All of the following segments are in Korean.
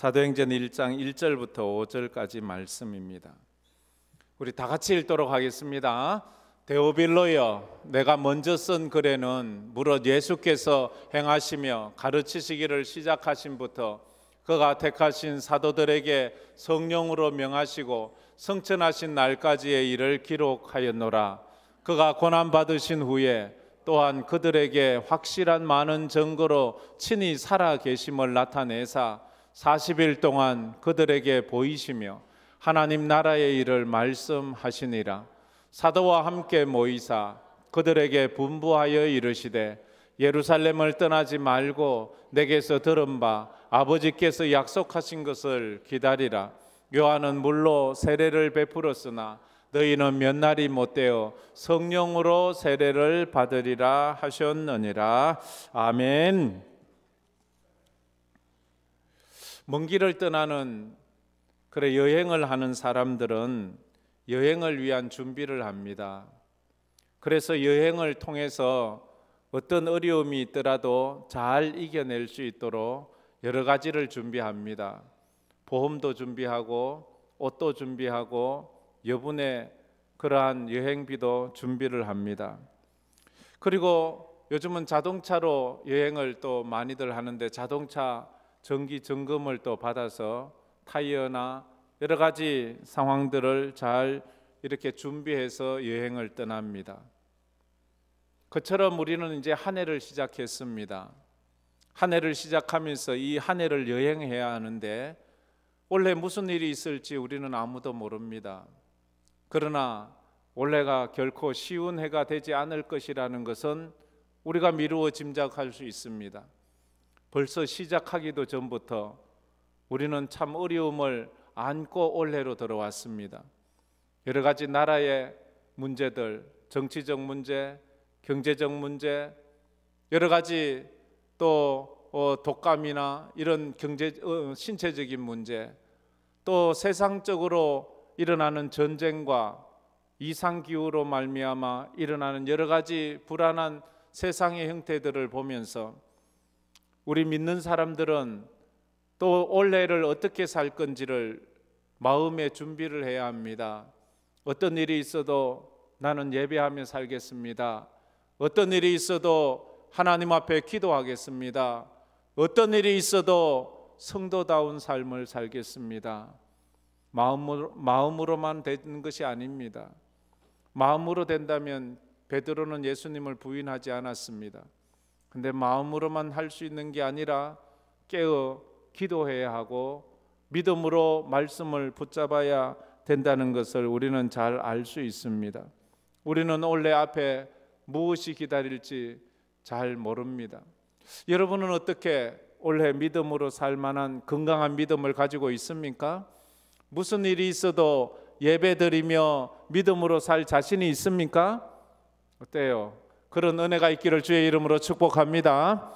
사도행전 1장 1절부터 5절까지 말씀입니다. 우리 다 같이 읽도록 하겠습니다. 데오빌로여, 내가 먼저 쓴 글에는 무릇 예수께서 행하시며 가르치시기를 시작하신부터 그가 택하신 사도들에게 성령으로 명하시고 성천하신 날까지의 일을 기록하였노라. 그가 고난받으신 후에 또한 그들에게 확실한 많은 증거로 친히 살아 계심을 나타내사 40일 동안 그들에게 보이시며 하나님 나라의 일을 말씀하시니라. 사도와 함께 모이사 그들에게 분부하여 이르시되 예루살렘을 떠나지 말고 내게서 들은 바 아버지께서 약속하신 것을 기다리라. 요한은 물로 세례를 베풀었으나 너희는 몇 날이 못되어 성령으로 세례를 받으리라 하셨느니라. 아멘. 먼 길을 떠나는 여행을 하는 사람들은 여행을 위한 준비를 합니다. 그래서 여행을 통해서 어떤 어려움이 있더라도 잘 이겨낼 수 있도록 여러 가지를 준비합니다. 보험도 준비하고 옷도 준비하고 여분의 그러한 여행비도 준비를 합니다. 그리고 요즘은 자동차로 여행을 또 많이들 하는데 자동차 정기 점검을 또 받아서 타이어나 여러 가지 상황들을 잘 이렇게 준비해서 여행을 떠납니다. 그처럼 우리는 이제 한 해를 시작했습니다. 한 해를 시작하면서 이 한 해를 여행해야 하는데 올해 무슨 일이 있을지 우리는 아무도 모릅니다. 그러나 올해가 결코 쉬운 해가 되지 않을 것이라는 것은 우리가 미루어 짐작할 수 있습니다. 벌써 시작하기도 전부터 우리는 참 어려움을 안고 올해로 들어왔습니다. 여러 가지 나라의 문제들, 정치적 문제, 경제적 문제, 여러 가지 또 독감이나 이런 신체적인 문제, 또 세상적으로 일어나는 전쟁과 이상기후로 말미암아 일어나는 여러 가지 불안한 세상의 형태들을 보면서 우리 믿는 사람들은 또 올해를 어떻게 살 건지를 마음의 준비를 해야 합니다. 어떤 일이 있어도 나는 예배하며 살겠습니다. 어떤 일이 있어도 하나님 앞에 기도하겠습니다. 어떤 일이 있어도 성도다운 삶을 살겠습니다. 마음으로만 되는 것이 아닙니다. 마음으로 된다면 베드로는 예수님을 부인하지 않았습니다. 근데 마음으로만 할 수 있는 게 아니라 깨어 기도해야 하고 믿음으로 말씀을 붙잡아야 된다는 것을 우리는 잘 알 수 있습니다. 우리는 올해 앞에 무엇이 기다릴지 잘 모릅니다. 여러분은 어떻게 올해 믿음으로 살 만한 건강한 믿음을 가지고 있습니까? 무슨 일이 있어도 예배드리며 믿음으로 살 자신이 있습니까? 어때요? 그런 은혜가 있기를 주의 이름으로 축복합니다.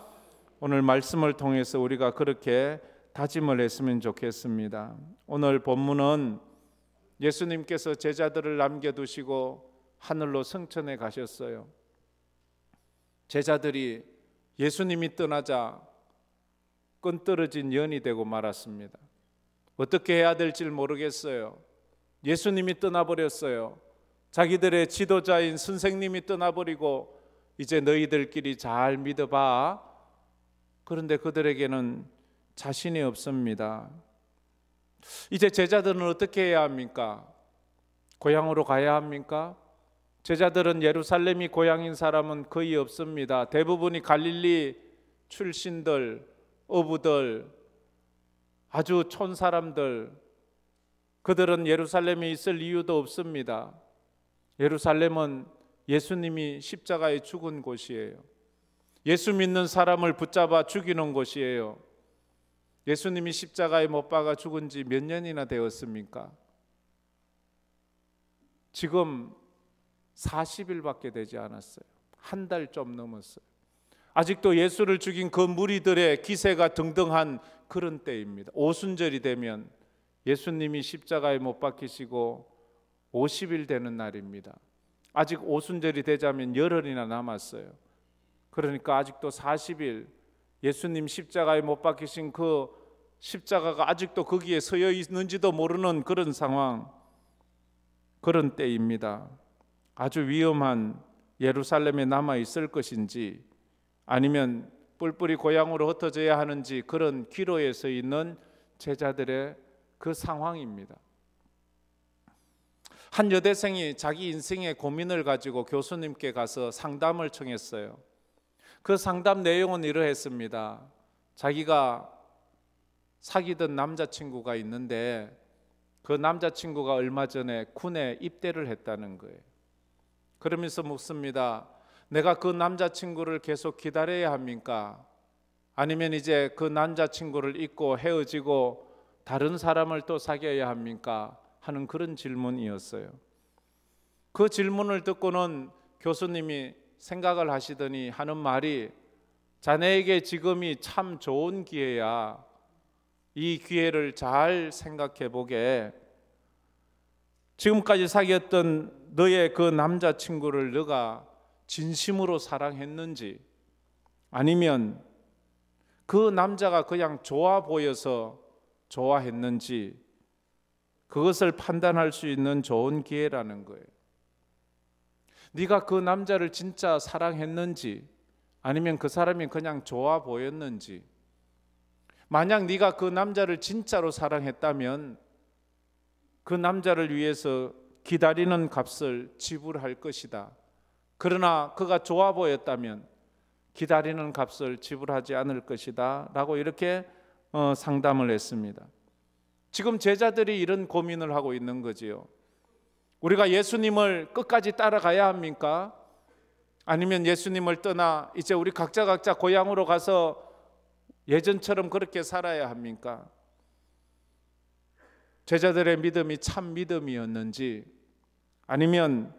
오늘 말씀을 통해서 우리가 그렇게 다짐을 했으면 좋겠습니다. 오늘 본문은 예수님께서 제자들을 남겨두시고 하늘로 승천해 가셨어요. 제자들이 예수님이 떠나자 끈떨어진 연이 되고 말았습니다. 어떻게 해야 될지 모르겠어요. 예수님이 떠나버렸어요. 자기들의 지도자인 선생님이 떠나버리고 이제 너희들끼리 잘 믿어봐. 그런데 그들에게는 자신이 없습니다. 이제 제자들은 어떻게 해야 합니까? 고향으로 가야 합니까? 제자들은 예루살렘이 고향인 사람은 거의 없습니다. 대부분이 갈릴리 출신들, 어부들, 아주 촌 사람들, 그들은 예루살렘에 있을 이유도 없습니다. 예루살렘은 예수님이 십자가에 죽은 곳이에요. 예수 믿는 사람을 붙잡아 죽이는 곳이에요. 예수님이 십자가에 못 박아 죽은 지 몇 년이나 되었습니까? 지금 40일밖에 되지 않았어요. 한 달 좀 넘었어요. 아직도 예수를 죽인 그 무리들의 기세가 등등한 그런 때입니다. 오순절이 되면 예수님이 십자가에 못 박히시고 50일 되는 날입니다. 아직 오순절이 되자면 열흘이나 남았어요. 그러니까 아직도 40일 예수님 십자가에 못 박히신 그 십자가가 아직도 거기에 서여 있는지도 모르는 그런 상황, 그런 때입니다. 아주 위험한 예루살렘에 남아 있을 것인지 아니면 뿔뿔이 고향으로 흩어져야 하는지, 그런 기로에 서 있는 제자들의 그 상황입니다. 한 여대생이 자기 인생의 고민을 가지고 교수님께 가서 상담을 청했어요. 그 상담 내용은 이러했습니다. 자기가 사귀던 남자친구가 있는데 그 남자친구가 얼마 전에 군에 입대를 했다는 거예요. 그러면서 묻습니다. 내가 그 남자친구를 계속 기다려야 합니까? 아니면 이제 그 남자친구를 잊고 헤어지고 다른 사람을 또 사귀어야 합니까? 하는 그런 질문이었어요. 그 질문을 듣고는 교수님이 생각을 하시더니 하는 말이, 자네에게 지금이 참 좋은 기회야. 이 기회를 잘 생각해 보게. 지금까지 사귀었던 너의 그 남자친구를 너가 진심으로 사랑했는지, 아니면 그 남자가 그냥 좋아 보여서 좋아했는지, 그것을 판단할 수 있는 좋은 기회라는 거예요. 네가 그 남자를 진짜 사랑했는지, 아니면 그 사람이 그냥 좋아 보였는지. 만약 네가 그 남자를 진짜로 사랑했다면 그 남자를 위해서 기다리는 값을 지불할 것이다. 그러나 그가 좋아 보였다면 기다리는 값을 지불하지 않을 것이다 라고 이렇게 상담을 했습니다. 지금 제자들이 이런 고민을 하고 있는 거지요. 우리가 예수님을 끝까지 따라가야 합니까? 아니면 예수님을 떠나 이제 우리 각자 고향으로 가서 예전처럼 그렇게 살아야 합니까? 제자들의 믿음이 참 믿음이었는지, 아니면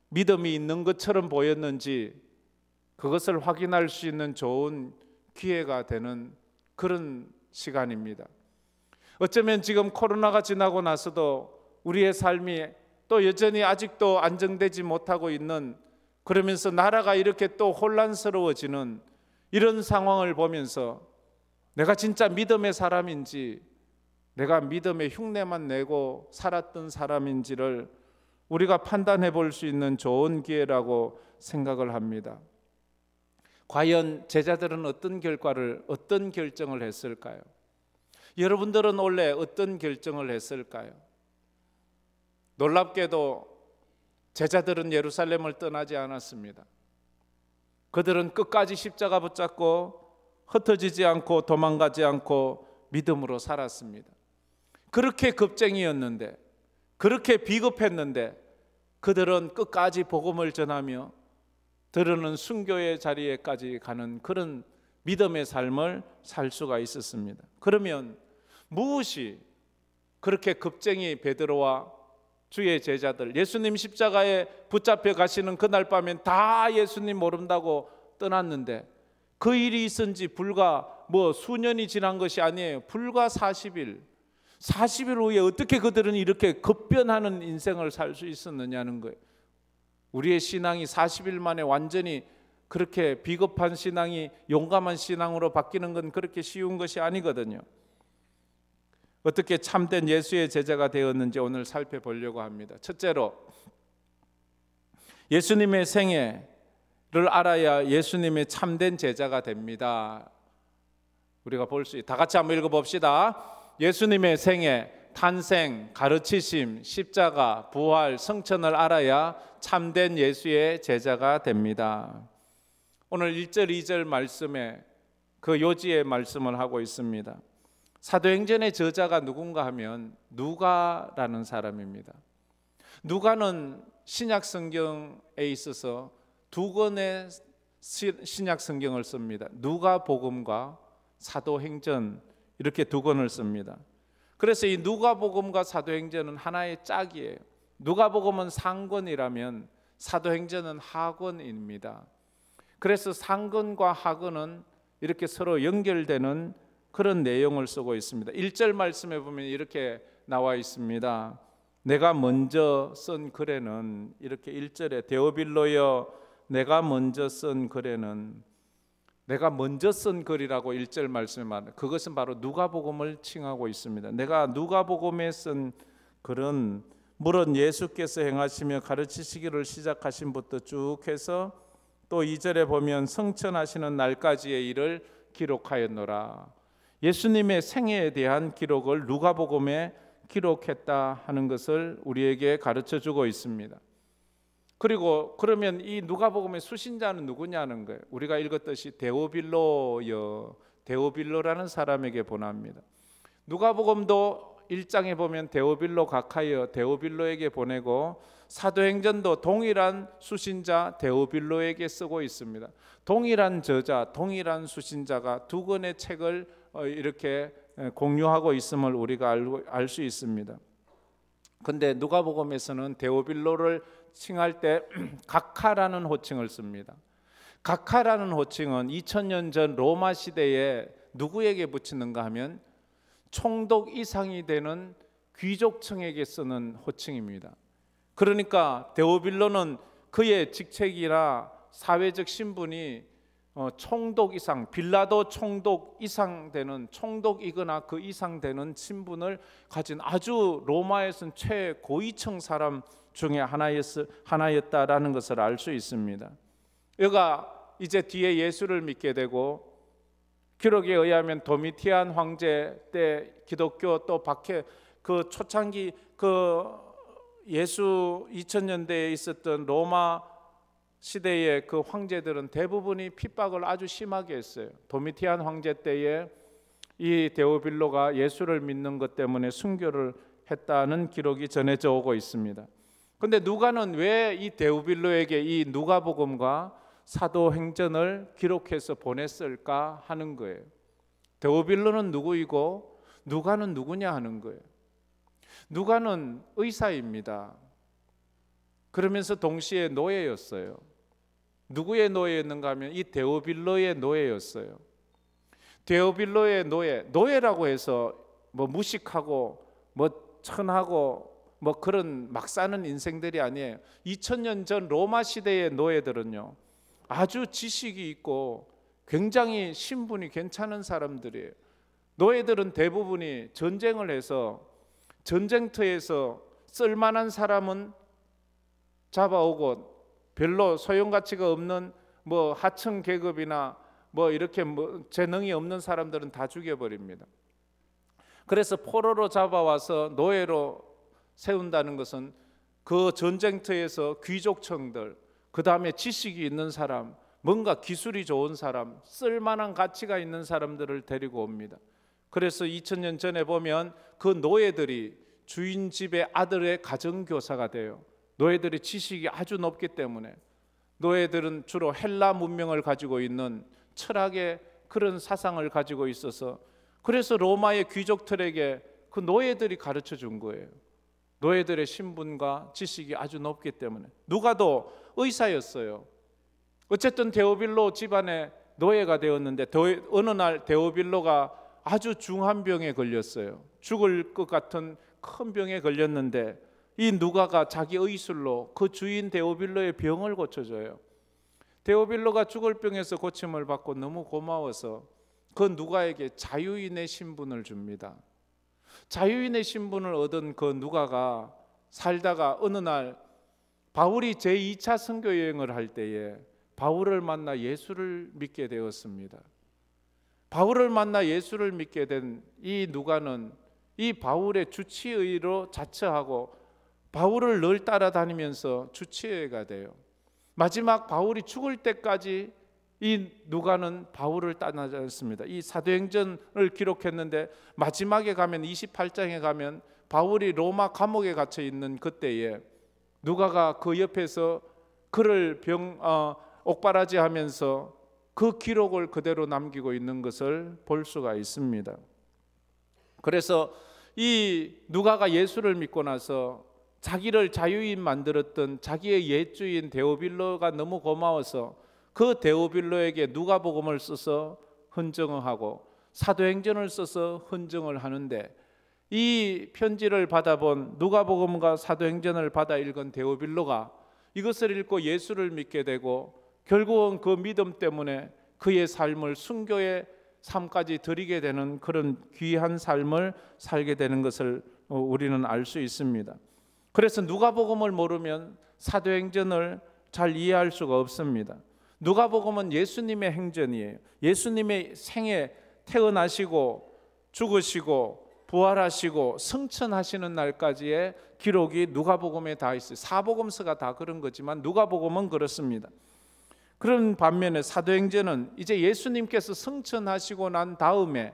믿음이 있는 것처럼 보였는지, 그것을 확인할 수 있는 좋은 기회가 되는 그런 시간입니다. 어쩌면 지금 코로나가 지나고 나서도 우리의 삶이 또 여전히 아직도 안정되지 못하고 있는, 그러면서 나라가 이렇게 또 혼란스러워지는 이런 상황을 보면서 내가 진짜 믿음의 사람인지, 내가 믿음의 흉내만 내고 살았던 사람인지를 우리가 판단해 볼 수 있는 좋은 기회라고 생각을 합니다. 과연 제자들은 어떤 결정을 했을까요? 여러분들은 원래 어떤 결정을 했을까요? 놀랍게도 제자들은 예루살렘을 떠나지 않았습니다. 그들은 끝까지 십자가 붙잡고 흩어지지 않고 도망가지 않고 믿음으로 살았습니다. 그렇게 겁쟁이였는데, 그렇게 비겁했는데 그들은 끝까지 복음을 전하며 들으는 순교의 자리에까지 가는 그런 믿음의 삶을 살 수가 있었습니다. 그러면 무엇이 그렇게 겁쟁이 베드로와 주의 제자들, 예수님 십자가에 붙잡혀 가시는 그날 밤엔 다 예수님 모른다고 떠났는데, 그 일이 있은 지 불과 수년이 지난 것이 아니에요. 불과 40일 후에 어떻게 그들은 이렇게 급변하는 인생을 살 수 있었느냐는 거예요. 우리의 신앙이 40일 만에 완전히 그렇게 비겁한 신앙이 용감한 신앙으로 바뀌는 건 그렇게 쉬운 것이 아니거든요. 어떻게 참된 예수의 제자가 되었는지 오늘 살펴보려고 합니다. 첫째로, 예수님의 생애를 알아야 예수님의 참된 제자가 됩니다. 우리가 볼 수 다 같이 한번 읽어봅시다. 예수님의 생애, 탄생, 가르치심, 십자가, 부활, 성천을 알아야 참된 예수의 제자가 됩니다. 오늘 1절, 2절 말씀에 그 요지의 말씀을 하고 있습니다. 사도행전의 저자가 누군가 하면 누가라는 사람입니다. 누가는 신약 성경에 있어서 두 권의 신약 성경을 씁니다. 누가복음과 사도행전, 이렇게 두 권을 씁니다. 그래서 이 누가복음과 사도행전은 하나의 짝이에요. 누가복음은 상권이라면 사도행전은 하권입니다. 그래서 상권과 하권은 이렇게 서로 연결되는 그런 내용을 쓰고 있습니다. 1절 말씀에 보면 이렇게 나와 있습니다. 내가 먼저 쓴 글에는, 이렇게 1절에 데오빌로여 내가 먼저 쓴 글에는 내가 먼저 쓴 글이라고 1절 말씀에 말합니다. 그것은 바로 누가복음을 칭하고 있습니다. 내가 누가복음에 쓴 글은 물론 예수께서 행하시며 가르치시기를 시작하신 부터 쭉 해서 또 2절에 보면 성천하시는 날까지의 일을 기록하였노라. 예수님의 생애에 대한 기록을 누가복음에 기록했다 하는 것을 우리에게 가르쳐 주고 있습니다. 그리고 그러면 이 누가복음의 수신자는 누구냐는 거예요. 우리가 읽었듯이 데오빌로여, 데오빌로라는 사람에게 보냅니다. 누가복음도 1장에 보면 데오빌로 각하여 데오빌로에게 보내고 사도행전도 동일한 수신자 데오빌로에게 쓰고 있습니다. 동일한 저자, 동일한 수신자가 두 권의 책을 이렇게 공유하고 있음을 우리가 알 수 있습니다. 근데 누가복음에서는 데오빌로를 칭할 때 각하라는 호칭을 씁니다. 각하라는 호칭은 2000년 전 로마 시대에 누구에게 붙이는가 하면 총독 이상이 되는 귀족층에게 쓰는 호칭입니다. 그러니까 데오빌로는 그의 직책이나 사회적 신분이 총독 이상, 빌라도 총독 이상 되는, 총독이거나 그 이상 되는 신분을 가진 아주 로마에서는 최고위층 사람 중에 하나였다라는 것을 알 수 있습니다. 여가 이제 뒤에 예수를 믿게 되고 기록에 의하면 도미티안 황제 때 기독교 또 박해 그 초창기 그 예수 2000년대에 있었던 로마 시대의 그 황제들은 대부분이 핍박을 아주 심하게 했어요. 도미티안 황제 때에 이 데오빌로가 예수를 믿는 것 때문에 순교를 했다는 기록이 전해져 오고 있습니다. 그런데 누가는 왜 이 데오빌로에게 이 누가복음과 사도행전을 기록해서 보냈을까 하는 거예요. 데오빌로는 누구이고 누가는 누구냐 하는 거예요. 누가는 의사입니다. 그러면서 동시에 노예였어요. 누구의 노예였는가 하면 이 데오빌로의 노예였어요. 데오빌로의 노예라고 해서 뭐 무식하고 뭐 천하고 뭐 그런 막 사는 인생들이 아니에요. 2000년 전 로마 시대의 노예들은요, 아주 지식이 있고 굉장히 신분이 괜찮은 사람들이에요. 노예들은 대부분이 전쟁을 해서 전쟁터에서 쓸만한 사람은 잡아오고 별로 소용가치가 없는 뭐 하층 계급이나 뭐 이렇게 뭐 재능이 없는 사람들은 다 죽여버립니다. 그래서 포로로 잡아와서 노예로 세운다는 것은 그 전쟁터에서 귀족층들, 그 다음에 지식이 있는 사람, 뭔가 기술이 좋은 사람, 쓸만한 가치가 있는 사람들을 데리고 옵니다. 그래서 2000년 전에 보면 그 노예들이 주인 집의 아들의 가정교사가 돼요. 노예들의 지식이 아주 높기 때문에 노예들은 주로 헬라 문명을 가지고 있는 철학의 그런 사상을 가지고 있어서 그래서 로마의 귀족들에게 그 노예들이 가르쳐 준 거예요. 노예들의 신분과 지식이 아주 높기 때문에. 누가도 의사였어요. 어쨌든 데오빌로 집안의 노예가 되었는데 어느 날 데오빌로가 아주 중한 병에 걸렸어요. 죽을 것 같은 큰 병에 걸렸는데 이 누가가 자기 의술로 그 주인 데오빌로의 병을 고쳐줘요. 데오빌로가 죽을 병에서 고침을 받고 너무 고마워서 그 누가에게 자유인의 신분을 줍니다. 자유인의 신분을 얻은 그 누가가 살다가 어느 날 바울이 제2차 선교 여행을 할 때에 바울을 만나 예수를 믿게 되었습니다. 바울을 만나 예수를 믿게 된 이 누가는 이 바울의 주치의로 자처하고 바울을 늘 따라다니면서 주치의가 돼요. 마지막 바울이 죽을 때까지 이 누가는 바울을 따라다녔습니다. 않습니다. 이 사도행전을 기록했는데 마지막에 가면 28장에 가면 바울이 로마 감옥에 갇혀 있는 그때에 누가가 그 옆에서 그를 옥바라지하면서 그 기록을 그대로 남기고 있는 것을 볼 수가 있습니다. 그래서 이 누가가 예수를 믿고 나서 자기를 자유인 만들었던 자기의 옛주인 데오빌로가 너무 고마워서 그 데오빌로에게 누가복음을 써서 헌정을 하고 사도행전을 써서 헌정을 하는데 이 편지를 받아본 누가복음과 사도행전을 받아 읽은 데오빌로가 이것을 읽고 예수를 믿게 되고 결국은 그 믿음 때문에 그의 삶을 순교의 삶까지 드리게 되는 그런 귀한 삶을 살게 되는 것을 우리는 알 수 있습니다. 그래서 누가복음을 모르면 사도행전을 잘 이해할 수가 없습니다. 누가복음은 예수님의 행전이에요. 예수님의 생애, 태어나시고 죽으시고 부활하시고 승천하시는 날까지의 기록이 누가복음에 다 있어요. 사복음서가 다 그런 거지만 누가복음은 그렇습니다. 그런 반면에 사도행전은 이제 예수님께서 승천하시고 난 다음에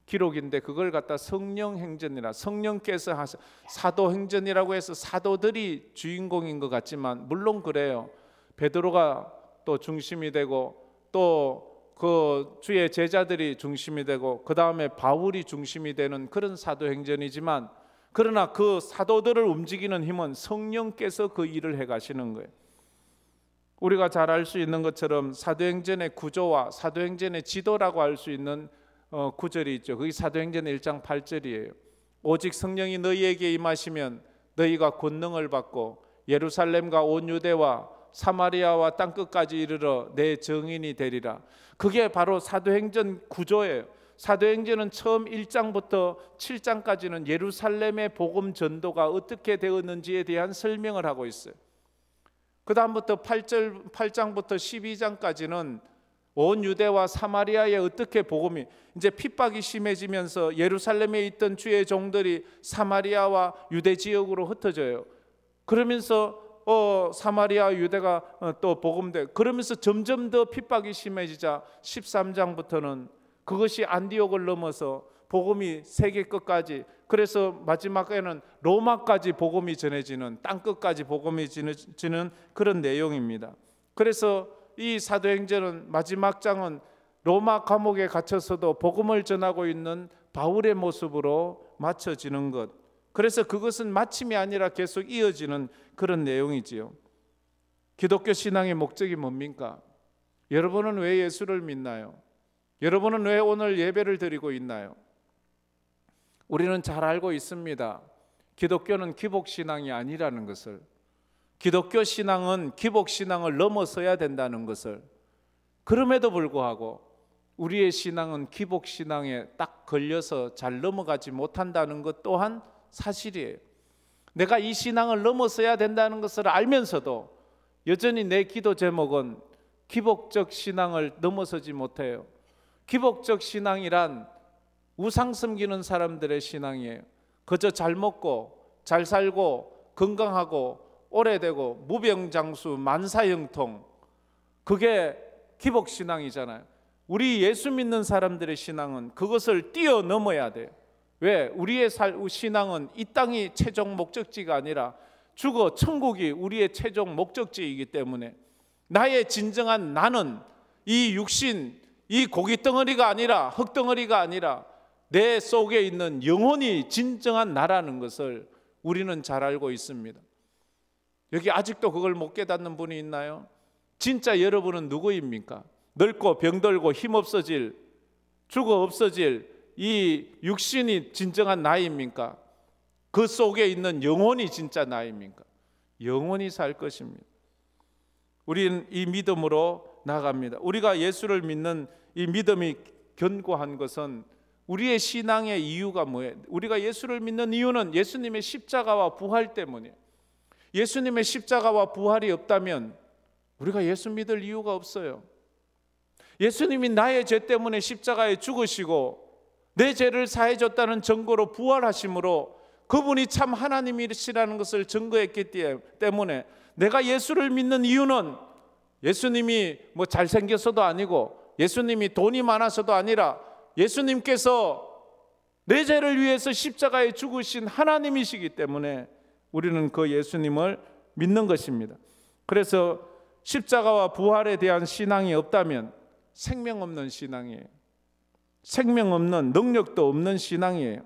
기록인데, 그걸 갖다 성령행전이라, 성령께서 하셔, 사도행전이라고 해서 사도들이 주인공인 것 같지만 물론 그래요. 베드로가 또 중심이 되고 또 그 주의 제자들이 중심이 되고 그 다음에 바울이 중심이 되는 그런 사도행전이지만, 그러나 그 사도들을 움직이는 힘은 성령께서 그 일을 해가시는 거예요. 우리가 잘 알 수 있는 것처럼 사도행전의 구조와 사도행전의 지도라고 할 수 있는 구절이 있죠. 그게 사도행전 1장 8절이에요. 오직 성령이 너희에게 임하시면 너희가 권능을 받고 예루살렘과 온 유대와 사마리아와 땅끝까지 이르러 내 증인이 되리라. 그게 바로 사도행전 구조예요. 사도행전은 처음 1장부터 7장까지는 예루살렘의 복음 전도가 어떻게 되었는지에 대한 설명을 하고 있어요. 그 다음부터 8장부터 12장까지는 온 유대와 사마리아에 어떻게 복음이, 이제 핍박이 심해지면서 예루살렘에 있던 주의 종들이 사마리아와 유대 지역으로 흩어져요. 그러면서 사마리아 유대가 또 복음돼, 그러면서 점점 더 핍박이 심해지자 13장부터는 그것이 안디옥을 넘어서 복음이 세계 끝까지, 그래서 마지막에는 로마까지 복음이 전해지는, 땅끝까지 복음이 전해지는 그런 내용입니다. 그래서 이 사도행전은 마지막 장은 로마 감옥에 갇혀서도 복음을 전하고 있는 바울의 모습으로 맞춰지는 것. 그래서 그것은 마침이 아니라 계속 이어지는 그런 내용이지요. 기독교 신앙의 목적이 뭡니까? 여러분은 왜 예수를 믿나요? 여러분은 왜 오늘 예배를 드리고 있나요? 우리는 잘 알고 있습니다. 기독교는 기복신앙이 아니라는 것을, 기독교 신앙은 기복신앙을 넘어서야 된다는 것을. 그럼에도 불구하고 우리의 신앙은 기복신앙에 딱 걸려서 잘 넘어가지 못한다는 것 또한 사실이에요. 내가 이 신앙을 넘어서야 된다는 것을 알면서도 여전히 내 기도 제목은 기복적 신앙을 넘어서지 못해요. 기복적 신앙이란 우상 섬기는 사람들의 신앙이에요. 그저 잘 먹고 잘 살고 건강하고 오래되고 무병장수 만사형통, 그게 기복신앙이잖아요. 우리 예수 믿는 사람들의 신앙은 그것을 뛰어넘어야 돼요. 왜? 우리의 신앙은 이 땅이 최종 목적지가 아니라 죽어 천국이 우리의 최종 목적지이기 때문에 나의 진정한 나는 이 육신, 이 고깃덩어리가 아니라, 흙덩어리가 아니라 내 속에 있는 영혼이 진정한 나라는 것을 우리는 잘 알고 있습니다. 여기 아직도 그걸 못 깨닫는 분이 있나요? 진짜 여러분은 누구입니까? 늙고 병들고 힘없어질, 죽어 없어질 이 육신이 진정한 나입니까? 그 속에 있는 영혼이 진짜 나입니까? 영혼이 살 것입니다. 우리는 이 믿음으로 나갑니다. 우리가 예수를 믿는 이 믿음이 견고한 것은 우리의 신앙의 이유가 뭐예요? 우리가 예수를 믿는 이유는 예수님의 십자가와 부활 때문이에요. 예수님의 십자가와 부활이 없다면 우리가 예수 믿을 이유가 없어요. 예수님이 나의 죄 때문에 십자가에 죽으시고 내 죄를 사해 줬다는 증거로 부활하심으로 그분이 참 하나님이시라는 것을 증거했기 때문에 내가 예수를 믿는 이유는 예수님이 뭐 잘생겨서도 아니고 예수님이 돈이 많아서도 아니라 예수님께서 내 죄를 위해서 십자가에 죽으신 하나님이시기 때문에 우리는 그 예수님을 믿는 것입니다. 그래서 십자가와 부활에 대한 신앙이 없다면 생명 없는 신앙이에요. 생명 없는, 능력도 없는 신앙이에요.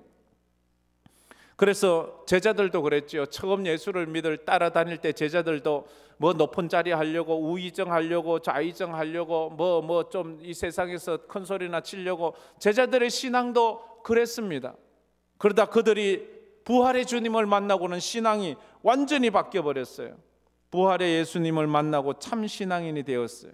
그래서 제자들도 그랬죠. 처음 예수를 믿을 따라다닐 때 제자들도 뭐 높은 자리 하려고, 우의정 하려고, 좌의정 하려고, 뭐 좀 이 세상에서 큰 소리나 치려고, 제자들의 신앙도 그랬습니다. 그러다 그들이 부활의 주님을 만나고는 신앙이 완전히 바뀌어 버렸어요. 부활의 예수님을 만나고 참 신앙인이 되었어요.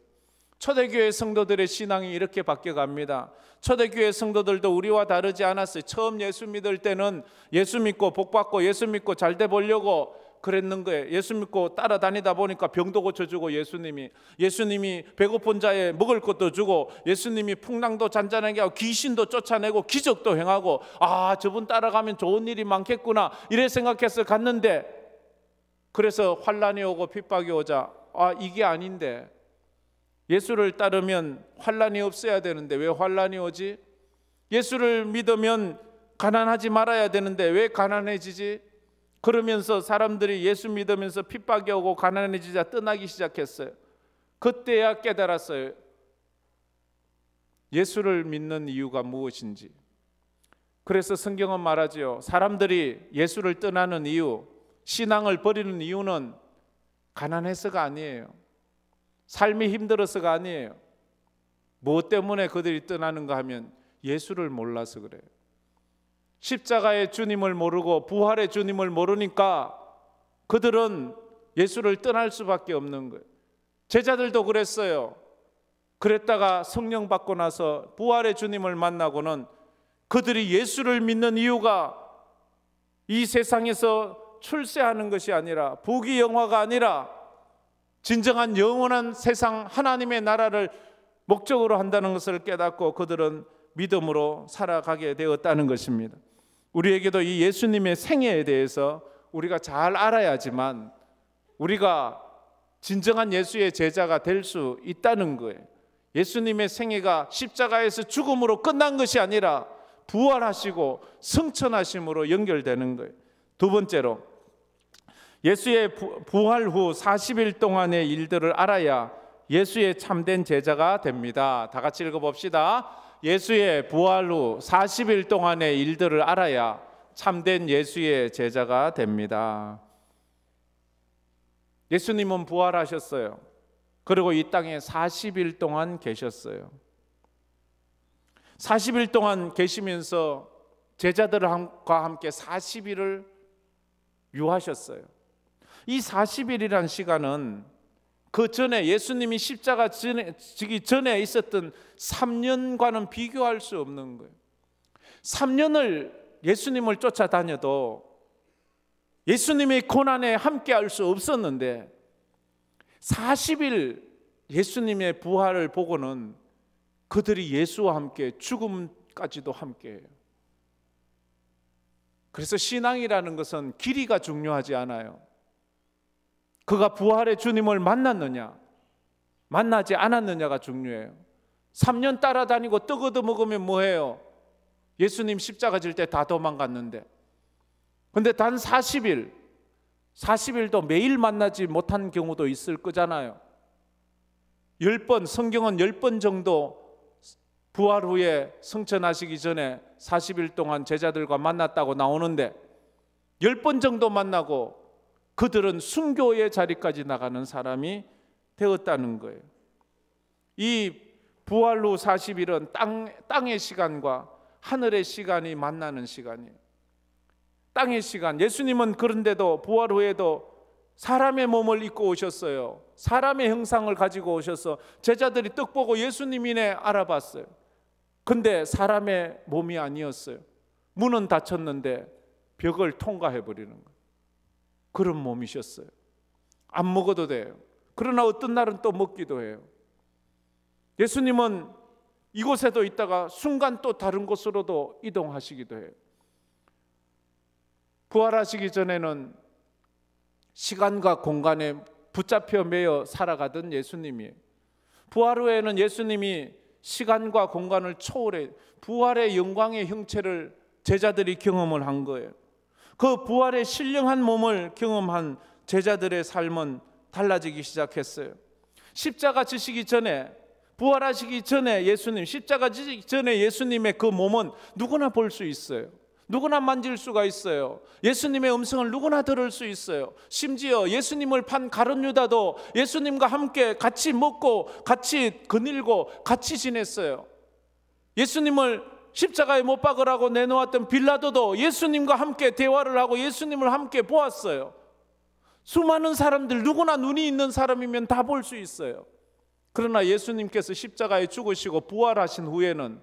초대교회 성도들의 신앙이 이렇게 바뀌어갑니다. 초대교회 성도들도 우리와 다르지 않았어요. 처음 예수 믿을 때는 예수 믿고 복받고 예수 믿고 잘 돼 보려고 그랬는 거예요. 예수 믿고 따라다니다 보니까 병도 고쳐주고 예수님이 배고픈 자에 먹을 것도 주고, 예수님이 풍랑도 잔잔하게 하고 귀신도 쫓아내고 기적도 행하고, 아, 저분 따라가면 좋은 일이 많겠구나 이래 생각해서 갔는데, 그래서 환란이 오고 핍박이 오자 이게 아닌데, 예수를 따르면 환란이 없어야 되는데 왜 환란이 오지? 예수를 믿으면 가난하지 말아야 되는데 왜 가난해지지? 그러면서 사람들이 예수 믿으면서 핍박이 오고 가난해지자 떠나기 시작했어요. 그때야 깨달았어요. 예수를 믿는 이유가 무엇인지. 그래서 성경은 말하지요. 사람들이 예수를 떠나는 이유, 신앙을 버리는 이유는 가난해서가 아니에요. 삶이 힘들어서가 아니에요. 무엇 때문에 그들이 떠나는가 하면 예수를 몰라서 그래요. 십자가의 주님을 모르고 부활의 주님을 모르니까 그들은 예수를 떠날 수밖에 없는 거예요. 제자들도 그랬어요. 그랬다가 성령 받고 나서 부활의 주님을 만나고는 그들이 예수를 믿는 이유가 이 세상에서 출세하는 것이 아니라, 부귀 영화가 아니라 진정한 영원한 세상 하나님의 나라를 목적으로 한다는 것을 깨닫고 그들은 믿음으로 살아가게 되었다는 것입니다. 우리에게도 이 예수님의 생애에 대해서 우리가 잘 알아야지만 우리가 진정한 예수의 제자가 될 수 있다는 거예요. 예수님의 생애가 십자가에서 죽음으로 끝난 것이 아니라 부활하시고 승천하심으로 연결되는 거예요. 두 번째로, 예수의 부활 후 40일 동안의 일들을 알아야 예수의 참된 제자가 됩니다. 다 같이 읽어봅시다. 예수의 부활 후 40일 동안의 일들을 알아야 참된 예수의 제자가 됩니다. 예수님은 부활하셨어요. 그리고 이 땅에 40일 동안 계셨어요. 40일 동안 계시면서 제자들과 함께 40일을 유하셨어요. 이 40일이란 시간은 그 전에 예수님이 십자가 지기 전에 있었던 3년과는 비교할 수 없는 거예요. 3년을 예수님을 쫓아다녀도 예수님의 고난에 함께할 수 없었는데 40일 예수님의 부활을 보고는 그들이 예수와 함께 죽음까지도 함께해요. 그래서 신앙이라는 것은 길이가 중요하지 않아요. 그가 부활의 주님을 만났느냐 만나지 않았느냐가 중요해요. 3년 따라다니고 떡 얻어 먹으면 뭐해요? 예수님 십자가 질 때 다 도망갔는데. 근데 단 40일도 매일 만나지 못한 경우도 있을 거잖아요. 10번, 성경은 10번 정도 부활 후에 승천하시기 전에 40일 동안 제자들과 만났다고 나오는데 10번 정도 만나고 그들은 순교의 자리까지 나가는 사람이 되었다는 거예요. 이 부활 후 40일은 땅의 시간과 하늘의 시간이 만나는 시간이에요. 땅의 시간, 예수님은 그런데도 부활 후에도 사람의 몸을 입고 오셨어요. 사람의 형상을 가지고 오셔서 제자들이 떡 보고 예수님이네 알아봤어요. 근데 사람의 몸이 아니었어요. 문은 닫혔는데 벽을 통과해버리는 거예요. 그런 몸이셨어요. 안 먹어도 돼요. 그러나 어떤 날은 또 먹기도 해요. 예수님은 이곳에도 있다가 순간 또 다른 곳으로도 이동하시기도 해요. 부활하시기 전에는 시간과 공간에 붙잡혀 매여 살아가던 예수님이에요. 부활 후에는 예수님이 시간과 공간을 초월해 부활의 영광의 형체를 제자들이 경험을 한 거예요. 그 부활의 신령한 몸을 경험한 제자들의 삶은 달라지기 시작했어요. 십자가 지시기 전에, 부활하시기 전에 예수님, 십자가 지시기 전에 예수님의 그 몸은 누구나 볼 수 있어요. 누구나 만질 수가 있어요. 예수님의 음성을 누구나 들을 수 있어요. 심지어 예수님을 판 가룟 유다도 예수님과 함께 같이 먹고 같이 거닐고 같이 지냈어요. 예수님을 십자가에 못 박으라고 내놓았던 빌라도도 예수님과 함께 대화를 하고 예수님을 함께 보았어요. 수많은 사람들, 누구나 눈이 있는 사람이면 다 볼 수 있어요. 그러나 예수님께서 십자가에 죽으시고 부활하신 후에는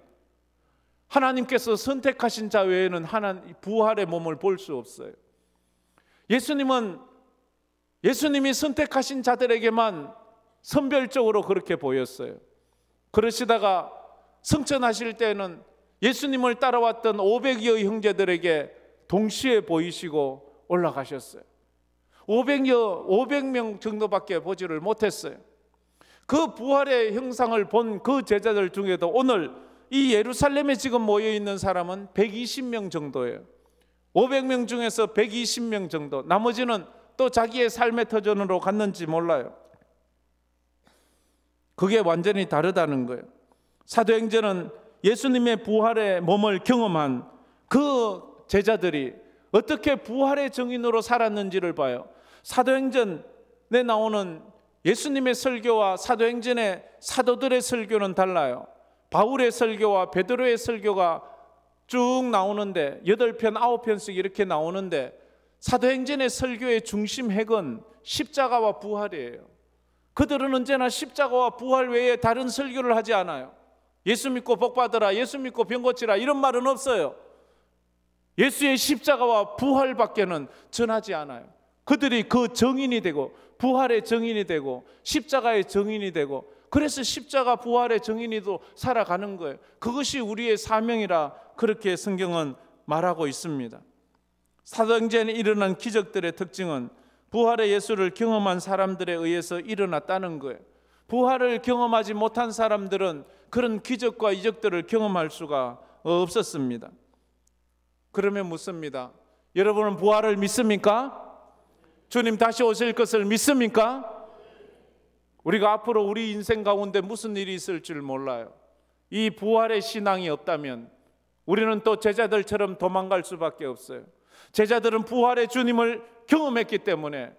하나님께서 선택하신 자 외에는 하나님 부활의 몸을 볼 수 없어요. 예수님이 선택하신 자들에게만 선별적으로 그렇게 보였어요. 그러시다가 승천하실 때는 예수님을 따라왔던 500여 형제들에게 동시에 보이시고 올라가셨어요. 500명 정도밖에 보지를 못했어요. 그 부활의 형상을 본 그 제자들 중에도 오늘 이 예루살렘에 지금 모여있는 사람은 120명 정도예요. 500명 중에서 120명 정도, 나머지는 또 자기의 삶의 터전으로 갔는지 몰라요. 그게 완전히 다르다는 거예요. 사도행전은 예수님의 부활의 몸을 경험한 그 제자들이 어떻게 부활의 증인으로 살았는지를 봐요. 사도행전에 나오는 예수님의 설교와 사도행전의 사도들의 설교는 달라요. 바울의 설교와 베드로의 설교가 쭉 나오는데 8편, 9편씩 이렇게 나오는데 사도행전의 설교의 중심 핵은 십자가와 부활이에요. 그들은 언제나 십자가와 부활 외에 다른 설교를 하지 않아요. 예수 믿고 복 받으라, 예수 믿고 병 고치라 이런 말은 없어요. 예수의 십자가와 부활밖에는 전하지 않아요. 그들이 그 증인이 되고 부활의 증인이 되고 십자가의 증인이 되고, 그래서 십자가 부활의 증인이도 살아가는 거예요. 그것이 우리의 사명이라 그렇게 성경은 말하고 있습니다. 사도행전에 일어난 기적들의 특징은 부활의 예수를 경험한 사람들에 의해서 일어났다는 거예요. 부활을 경험하지 못한 사람들은 그런 기적과 이적들을 경험할 수가 없었습니다. 그러면 묻습니다. 여러분은 부활을 믿습니까? 주님 다시 오실 것을 믿습니까? 우리가 앞으로 우리 인생 가운데 무슨 일이 있을 줄 몰라요. 이 부활의 신앙이 없다면 우리는 또 제자들처럼 도망갈 수밖에 없어요. 제자들은 부활의 주님을 경험했기 때문에,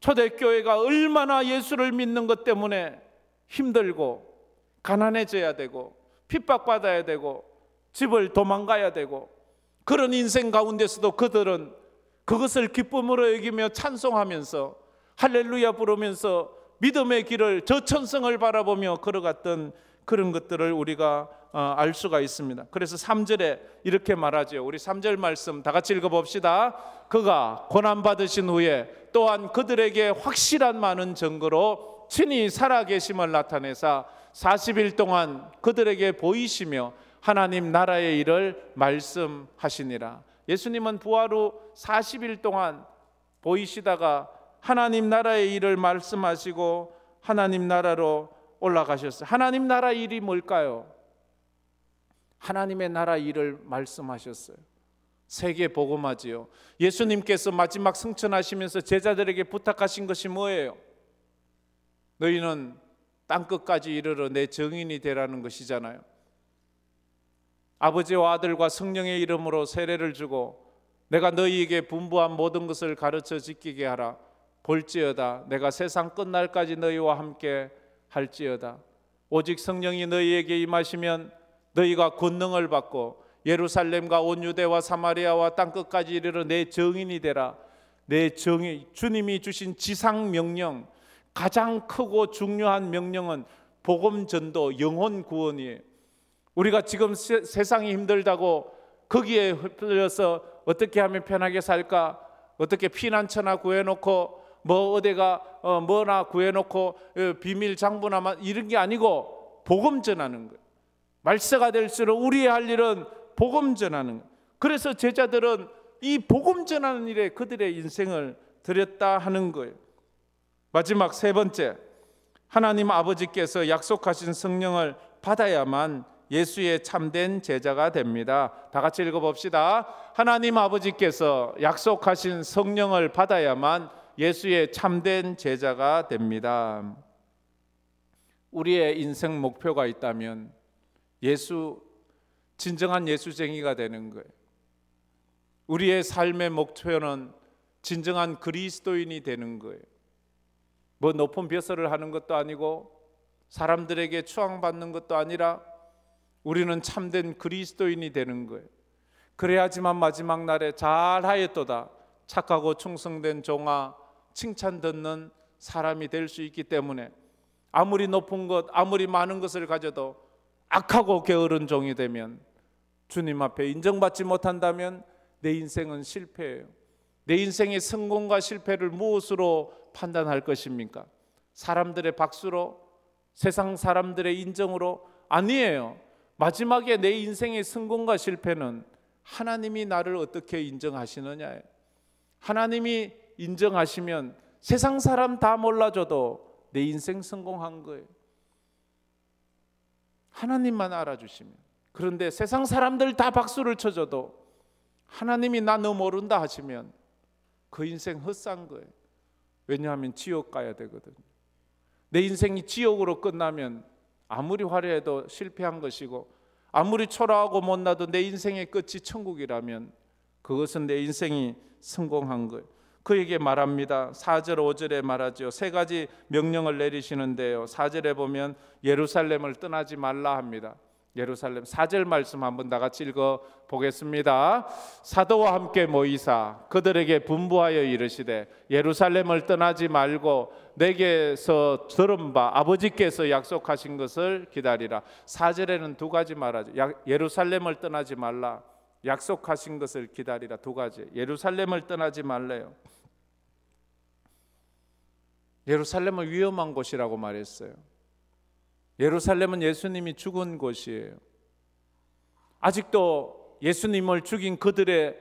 초대교회가 얼마나 예수를 믿는 것 때문에 힘들고 가난해져야 되고 핍박받아야 되고 집을 도망가야 되고, 그런 인생 가운데서도 그들은 그것을 기쁨으로 여기며 찬송하면서 할렐루야 부르면서 믿음의 길을, 저천성을 바라보며 걸어갔던 그런 것들을 우리가 알 수가 있습니다. 그래서 3절에 이렇게 말하죠. 우리 3절 말씀 다 같이 읽어봅시다. 그가 고난받으신 후에 또한 그들에게 확실한 많은 증거로 친히 살아계심을 나타내사 40일 동안 그들에게 보이시며 하나님 나라의 일을 말씀하시니라. 예수님은 부활 후 40일 동안 보이시다가 하나님 나라의 일을 말씀하시고 하나님 나라로 올라가셨어요. 하나님 나라 일이 뭘까요? 하나님의 나라 일을 말씀하셨어요. 세계 복음화지요. 예수님께서 마지막 승천하시면서 제자들에게 부탁하신 것이 뭐예요? 너희는 땅끝까지 이르러 내 증인이 되라는 것이잖아요. 아버지와 아들과 성령의 이름으로 세례를 주고 내가 너희에게 분부한 모든 것을 가르쳐 지키게 하라. 볼지어다 내가 세상 끝날까지 너희와 함께 할지어다. 오직 성령이 너희에게 임하시면 너희가 권능을 받고 예루살렘과 온 유대와 사마리아와 땅끝까지 이르러 내 증인이 되라. 내 증인, 주님이 주신 지상 명령, 가장 크고 중요한 명령은 복음 전도, 영혼 구원이에요. 우리가 지금 세상이 힘들다고 거기에 휩쓸려서 어떻게 하면 편하게 살까, 어떻게 피난처나 구해놓고 뭐 어디가 뭐나 구해놓고 비밀 장부나 이런 게 아니고 복음 전하는 거예요. 말세가 될수록 우리의 할 일은 복음 전하는 거예요. 그래서 제자들은 이 복음 전하는 일에 그들의 인생을 들였다 하는 거예요. 마지막 세 번째, 하나님 아버지께서 약속하신 성령을 받아야만 예수의 참된 제자가 됩니다. 다 같이 읽어봅시다. 하나님 아버지께서 약속하신 성령을 받아야만 예수의 참된 제자가 됩니다. 우리의 인생 목표가 있다면 진정한 예수쟁이가 되는 거예요. 우리의 삶의 목표는 진정한 그리스도인이 되는 거예요. 뭐 높은 벼슬을 하는 것도 아니고 사람들에게 추앙받는 것도 아니라 우리는 참된 그리스도인이 되는 거예요. 그래야지만 마지막 날에 잘하였도다, 착하고 충성된 종아, 칭찬 듣는 사람이 될 수 있기 때문에 아무리 높은 것, 아무리 많은 것을 가져도 악하고 게으른 종이 되면, 주님 앞에 인정받지 못한다면 내 인생은 실패예요. 내 인생의 성공과 실패를 무엇으로 판단할 것입니까? 사람들의 박수로? 세상 사람들의 인정으로? 아니에요. 마지막에 내 인생의 성공과 실패는 하나님이 나를 어떻게 인정하시느냐예요. 하나님이 인정하시면 세상 사람 다 몰라줘도 내 인생 성공한 거예요. 하나님만 알아주시면. 그런데 세상 사람들 다 박수를 쳐줘도 하나님이 나 너 모른다 하시면 그 인생 헛산 거예요. 왜냐하면 지옥 가야 되거든요. 내 인생이 지옥으로 끝나면 아무리 화려해도 실패한 것이고, 아무리 초라하고 못나도 내 인생의 끝이 천국이라면 그것은 내 인생이 성공한 거예요. 그에게 말합니다. 4절 5절에 말하죠. 세 가지 명령을 내리시는데요, 4절에 보면 예루살렘을 떠나지 말라 합니다. 예루살렘 4절 말씀 한번 다 같이 읽어 보겠습니다. 사도와 함께 모이사 그들에게 분부하여 이르시되 예루살렘을 떠나지 말고 내게서 들은 바 아버지께서 약속하신 것을 기다리라. 4절에는 두 가지 말하죠. 예루살렘을 떠나지 말라, 약속하신 것을 기다리라. 두 가지. 예루살렘을 떠나지 말래요. 예루살렘은 위험한 곳이라고 말했어요. 예루살렘은 예수님이 죽은 곳이에요. 아직도 예수님을 죽인 그들의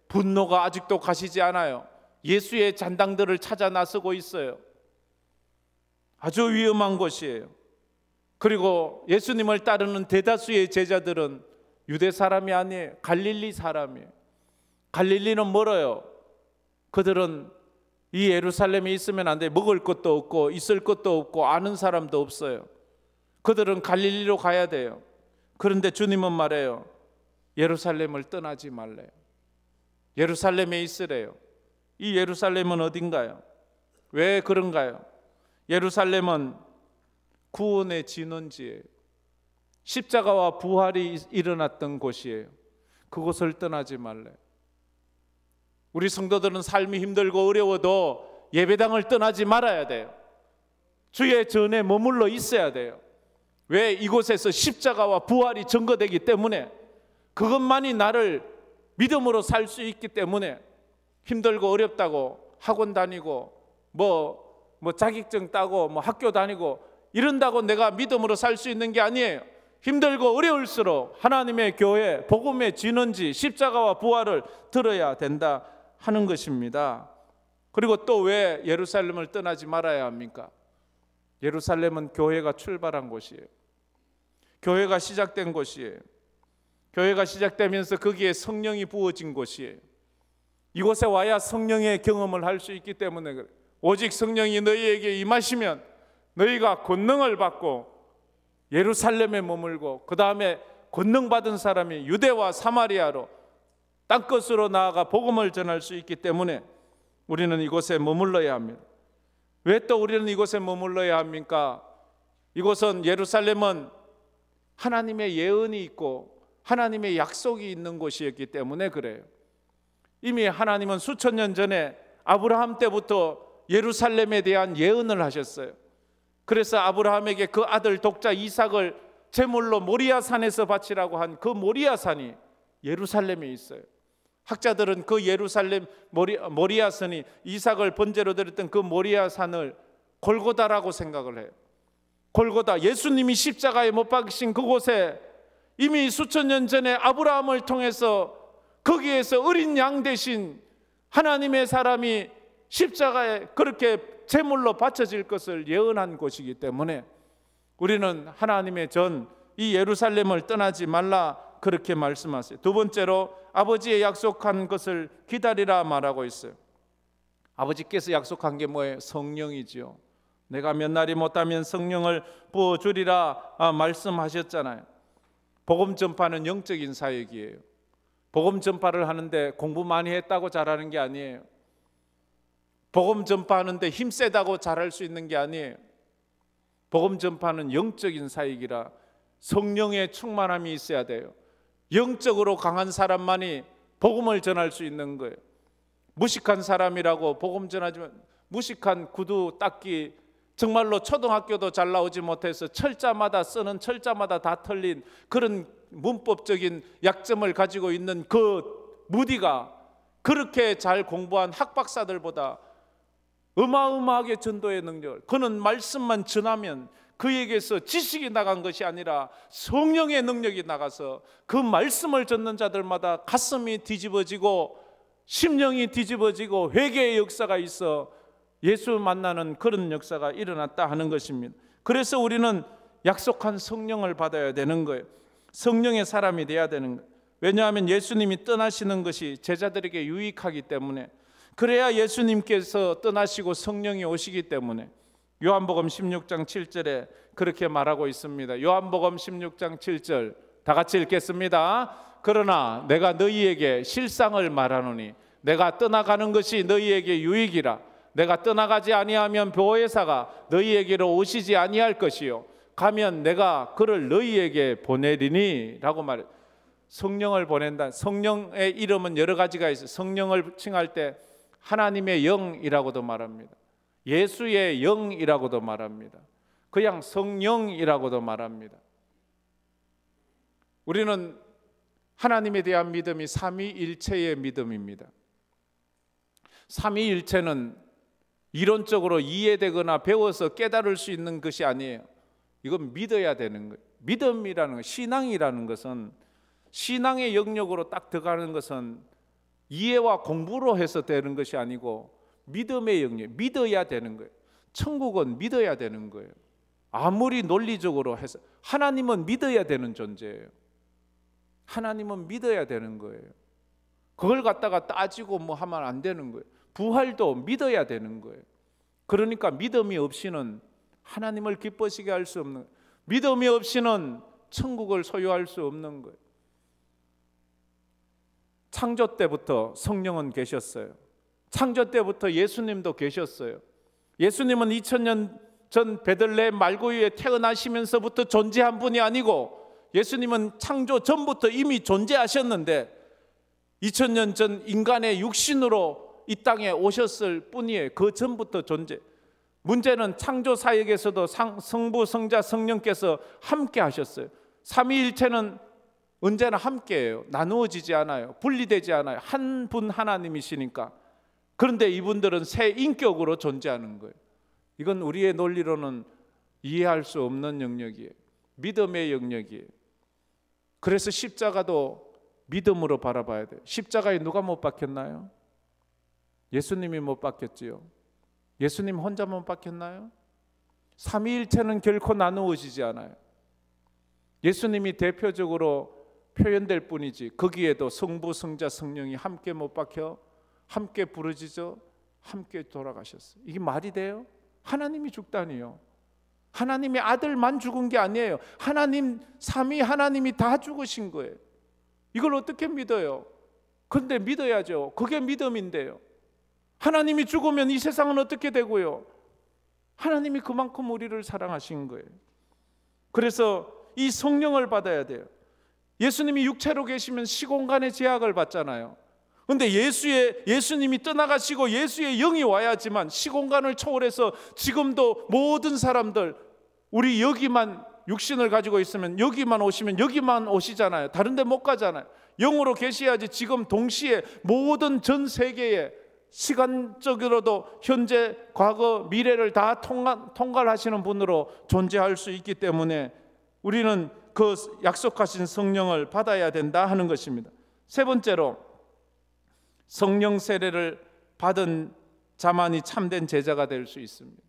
분노가 아직도 가시지 않아요. 예수의 잔당들을 찾아 나서고 있어요. 아주 위험한 곳이에요. 그리고 예수님을 따르는 대다수의 제자들은 유대 사람이 아니에요. 갈릴리 사람이에요. 갈릴리는 멀어요. 그들은 이 예루살렘에 있으면 안 돼. 먹을 것도 없고 있을 것도 없고 아는 사람도 없어요. 그들은 갈릴리로 가야 돼요. 그런데 주님은 말해요. 예루살렘을 떠나지 말래요. 예루살렘에 있으래요. 이 예루살렘은 어딘가요? 왜 그런가요? 예루살렘은 구원의 진원지예요. 십자가와 부활이 일어났던 곳이에요. 그곳을 떠나지 말래요. 우리 성도들은 삶이 힘들고 어려워도 예배당을 떠나지 말아야 돼요. 주의 전에 머물러 있어야 돼요. 왜? 이곳에서 십자가와 부활이 증거되기 때문에, 그것만이 나를 믿음으로 살 수 있기 때문에, 힘들고 어렵다고 학원 다니고 뭐 자격증 따고 학교 다니고 이런다고 내가 믿음으로 살 수 있는 게 아니에요. 힘들고 어려울수록 하나님의 교회, 복음의 진원지 십자가와 부활을 들어야 된다 하는 것입니다. 그리고 또 왜 예루살렘을 떠나지 말아야 합니까? 예루살렘은 교회가 출발한 곳이에요. 교회가 시작된 곳이에요. 교회가 시작되면서 거기에 성령이 부어진 곳이에요. 이곳에 와야 성령의 경험을 할 수 있기 때문에 그래요. 오직 성령이 너희에게 임하시면 너희가 권능을 받고 예루살렘에 머물고, 그 다음에 권능 받은 사람이 유대와 사마리아로 땅끝으로 나아가 복음을 전할 수 있기 때문에 우리는 이곳에 머물러야 합니다. 왜 또 우리는 이곳에 머물러야 합니까? 이곳은, 예루살렘은 하나님의 예언이 있고 하나님의 약속이 있는 곳이었기 때문에 그래요. 이미 하나님은 수천 년 전에 아브라함 때부터 예루살렘에 대한 예언을 하셨어요. 그래서 아브라함에게 그 아들 독자 이삭을 제물로 모리아산에서 바치라고 한 그 모리아산이 예루살렘에 있어요. 학자들은 그 예루살렘 모리아산이, 이삭을 번제로 드렸던 그 모리아산을 골고다라고 생각을 해요. 골고다, 예수님이 십자가에 못 박히신 그곳에 이미 수천 년 전에 아브라함을 통해서 거기에서 어린 양 대신 하나님의 사람이 십자가에 그렇게 제물로 바쳐질 것을 예언한 곳이기 때문에 우리는 하나님의 전, 이 예루살렘을 떠나지 말라 그렇게 말씀하세요. 두 번째로 아버지의 약속한 것을 기다리라 말하고 있어요. 아버지께서 약속한 게 뭐예요? 성령이지요. 내가 몇 날이 못하면 성령을 부어주리라 말씀하셨잖아요. 복음 전파는 영적인 사역이에요. 복음 전파를 하는데 공부 많이 했다고 잘하는 게 아니에요. 복음 전파하는데 힘세다고 잘할 수 있는 게 아니에요. 복음 전파는 영적인 사역이라 성령의 충만함이 있어야 돼요. 영적으로 강한 사람만이 복음을 전할 수 있는 거예요. 무식한 사람이라고 복음 전하지만 무식한 구두 닦기 정말로 초등학교도 잘 나오지 못해서 철자마다 쓰는 철자마다 다 틀린 그런 문법적인 약점을 가지고 있는 그 무디가 그렇게 잘 공부한 학박사들보다 어마어마하게 전도의 능력을, 그는 말씀만 전하면 그에게서 지식이 나간 것이 아니라 성령의 능력이 나가서 그 말씀을 듣는 자들마다 가슴이 뒤집어지고 심령이 뒤집어지고 회개의 역사가 있어 예수 만나는 그런 역사가 일어났다 하는 것입니다. 그래서 우리는 약속한 성령을 받아야 되는 거예요. 성령의 사람이 돼야 되는 거예요. 왜냐하면 예수님이 떠나시는 것이 제자들에게 유익하기 때문에, 그래야 예수님께서 떠나시고 성령이 오시기 때문에 요한복음 16장 7절에 그렇게 말하고 있습니다. 요한복음 16장 7절 다 같이 읽겠습니다. 그러나 내가 너희에게 실상을 말하노니 내가 떠나가는 것이 너희에게 유익이라. 내가 떠나가지 아니하면 보혜사가 너희에게로 오시지 아니할 것이요 가면 내가 그를 너희에게 보내리니 라고 말해요. 성령을 보낸다. 성령의 이름은 여러 가지가 있어요. 성령을 칭할 때 하나님의 영이라고도 말합니다. 예수의 영이라고도 말합니다. 그냥 성령이라고도 말합니다. 우리는 하나님에 대한 믿음이 삼위일체의 믿음입니다. 삼위일체는 이론적으로 이해되거나 배워서 깨달을 수 있는 것이 아니에요. 이건 믿어야 되는 거예요. 믿음이라는 것, 신앙이라는 것은, 신앙의 영역으로 딱 들어가는 것은 이해와 공부로 해서 되는 것이 아니고 믿음의 영역, 믿어야 되는 거예요. 천국은 믿어야 되는 거예요. 아무리 논리적으로 해서, 하나님은 믿어야 되는 존재예요. 하나님은 믿어야 되는 거예요. 그걸 갖다가 따지고 뭐 하면 안 되는 거예요. 부활도 믿어야 되는 거예요. 그러니까 믿음이 없이는 하나님을 기쁘시게 할 수 없는, 믿음이 없이는 천국을 소유할 수 없는 거예요. 창조 때부터 성령은 계셨어요. 창조 때부터 예수님도 계셨어요. 예수님은 2000년 전 베들레헴 말구유에 태어나시면서부터 존재한 분이 아니고, 예수님은 창조 전부터 이미 존재하셨는데 2000년 전 인간의 육신으로 이 땅에 오셨을 뿐이에요. 그 전부터 존재. 문제는 창조 사역에서도 성부, 성자, 성령께서 함께 하셨어요. 삼위일체는 언제나 함께해요. 나누어지지 않아요. 분리되지 않아요. 한 분 하나님이시니까. 그런데 이분들은 새 인격으로 존재하는 거예요. 이건 우리의 논리로는 이해할 수 없는 영역이에요. 믿음의 영역이에요. 그래서 십자가도 믿음으로 바라봐야 돼요. 십자가에 누가 못 박혔나요? 예수님이 못 박혔지요. 예수님 혼자만 못 박혔나요? 삼위일체는 결코 나누어지지 않아요. 예수님이 대표적으로 표현될 뿐이지 거기에도 성부, 성자, 성령이 함께 못 박혀 함께 부르짖어 함께 돌아가셨어요. 이게 말이 돼요? 하나님이 죽다니요. 하나님의 아들만 죽은 게 아니에요. 하나님, 삼위 하나님이 다 죽으신 거예요. 이걸 어떻게 믿어요? 근데 믿어야죠. 그게 믿음인데요. 하나님이 죽으면 이 세상은 어떻게 되고요? 하나님이 그만큼 우리를 사랑하신 거예요. 그래서 이 성령을 받아야 돼요. 예수님이 육체로 계시면 시공간의 제약을 받잖아요. 그런데 예수님이 떠나가시고 예수의 영이 와야지만 시공간을 초월해서 지금도 모든 사람들, 우리 여기만 육신을 가지고 있으면 여기만 오시면 여기만 오시잖아요. 다른 데 못 가잖아요. 영으로 계셔야지 지금 동시에 모든 전 세계에 시간적으로도 현재, 과거, 미래를 다 통괄하시는 분으로 존재할 수 있기 때문에 우리는 그 약속하신 성령을 받아야 된다 하는 것입니다. 세 번째로, 성령 세례를 받은 자만이 참된 제자가 될 수 있습니다.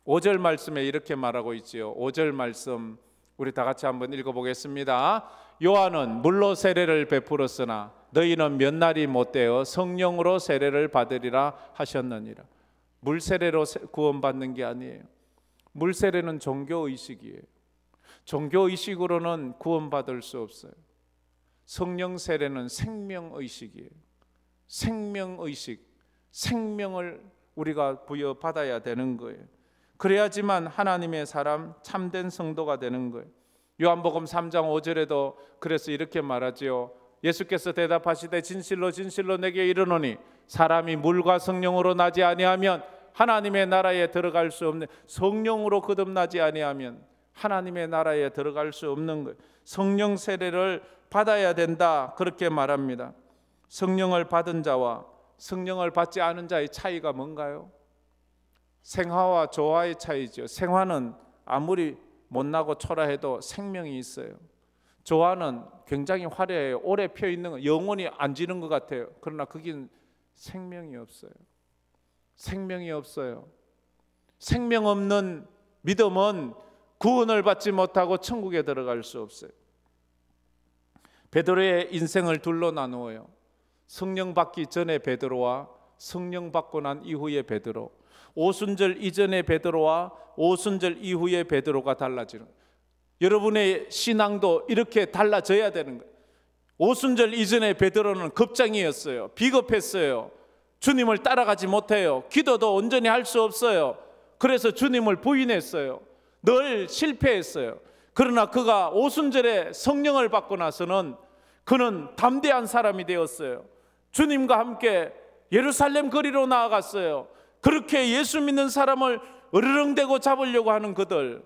5절 말씀에 이렇게 말하고 있지요. 5절 말씀 우리 다 같이 한번 읽어보겠습니다. 요한은 물로 세례를 베풀었으나 너희는 몇 날이 못되어 성령으로 세례를 받으리라 하셨느니라. 물 세례로 구원받는 게 아니에요. 물 세례는 종교의식이에요. 종교의식으로는 구원받을 수 없어요. 성령 세례는 생명의식이에요. 생명의식, 생명을 우리가 부여받아야 되는 거예요. 그래야지만 하나님의 사람, 참된 성도가 되는 거예요. 요한복음 3장 5절에도 그래서 이렇게 말하지요. 예수께서 대답하시되 진실로 진실로 내게 이르노니 사람이 물과 성령으로 나지 아니하면 하나님의 나라에 들어갈 수 없는, 성령으로 거듭나지 아니하면 하나님의 나라에 들어갈 수 없는 것. 성령 세례를 받아야 된다, 그렇게 말합니다. 성령을 받은 자와 성령을 받지 않은 자의 차이가 뭔가요? 생화와 조화의 차이죠. 생화는 아무리 못나고 초라해도 생명이 있어요. 조화는 굉장히 화려해요. 오래 펴 있는 거, 영원히 안 지는 것 같아요. 그러나 거긴 생명이 없어요. 생명이 없어요. 생명 없는 믿음은 구원을 받지 못하고 천국에 들어갈 수 없어요. 베드로의 인생을 둘로 나누어요. 성령 받기 전에 베드로와 성령 받고 난 이후의 베드로. 오순절 이전의 베드로와 오순절 이후의 베드로가 달라지는 거예요. 여러분의 신앙도 이렇게 달라져야 되는 거예요. 오순절 이전의 베드로는 겁쟁이였어요. 비겁했어요. 주님을 따라가지 못해요. 기도도 온전히 할 수 없어요. 그래서 주님을 부인했어요. 늘 실패했어요. 그러나 그가 오순절에 성령을 받고 나서는 그는 담대한 사람이 되었어요. 주님과 함께 예루살렘 거리로 나아갔어요. 그렇게 예수 믿는 사람을 으르렁대고 잡으려고 하는 그들,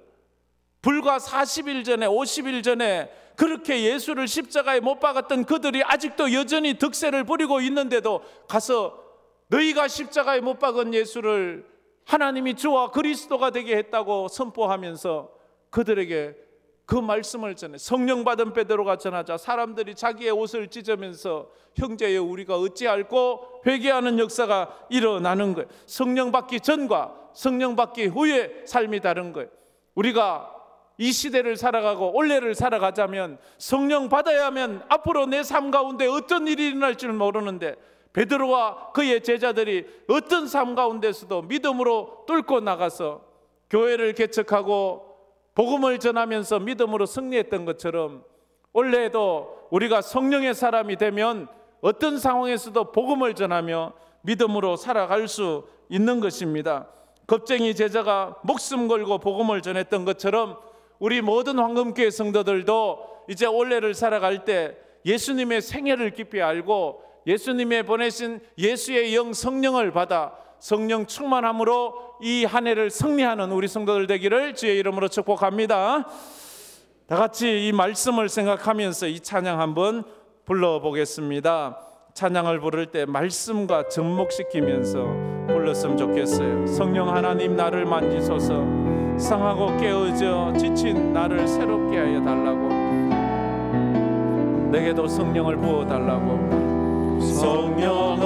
불과 40일 전에 50일 전에 그렇게 예수를 십자가에 못 박았던 그들이 아직도 여전히 득세를 부리고 있는데도 가서 너희가 십자가에 못 박은 예수를 하나님이 주와 그리스도가 되게 했다고 선포하면서 그들에게 그 말씀을 전해. 성령 받은 베드로가 전하자 사람들이 자기의 옷을 찢으면서 형제여 우리가 어찌할꼬 회개하는 역사가 일어나는 거예요. 성령 받기 전과 성령 받기 후의 삶이 다른 거예요. 우리가 이 시대를 살아가고 올해를 살아가자면 성령 받아야 하면 앞으로 내 삶 가운데 어떤 일이 일어날 줄 모르는데, 베드로와 그의 제자들이 어떤 삶 가운데서도 믿음으로 뚫고 나가서 교회를 개척하고 복음을 전하면서 믿음으로 승리했던 것처럼 올해에도 우리가 성령의 사람이 되면 어떤 상황에서도 복음을 전하며 믿음으로 살아갈 수 있는 것입니다. 겁쟁이 제자가 목숨 걸고 복음을 전했던 것처럼 우리 모든 황금교회 성도들도 이제 올해를 살아갈 때 예수님의 생애를 깊이 알고 예수님의 보내신 예수의 영 성령을 받아 성령 충만함으로 이 한 해를 승리하는 우리 성도들 되기를 주의 이름으로 축복합니다. 다 같이 이 말씀을 생각하면서 이 찬양 한번 불러보겠습니다. 찬양을 부를 때 말씀과 접목시키면서 불렀으면 좋겠어요. 성령 하나님 나를 만지소서, 상하고 깨어져 지친 나를 새롭게 하여 달라고, 내게도 성령을 부어달라고. 성령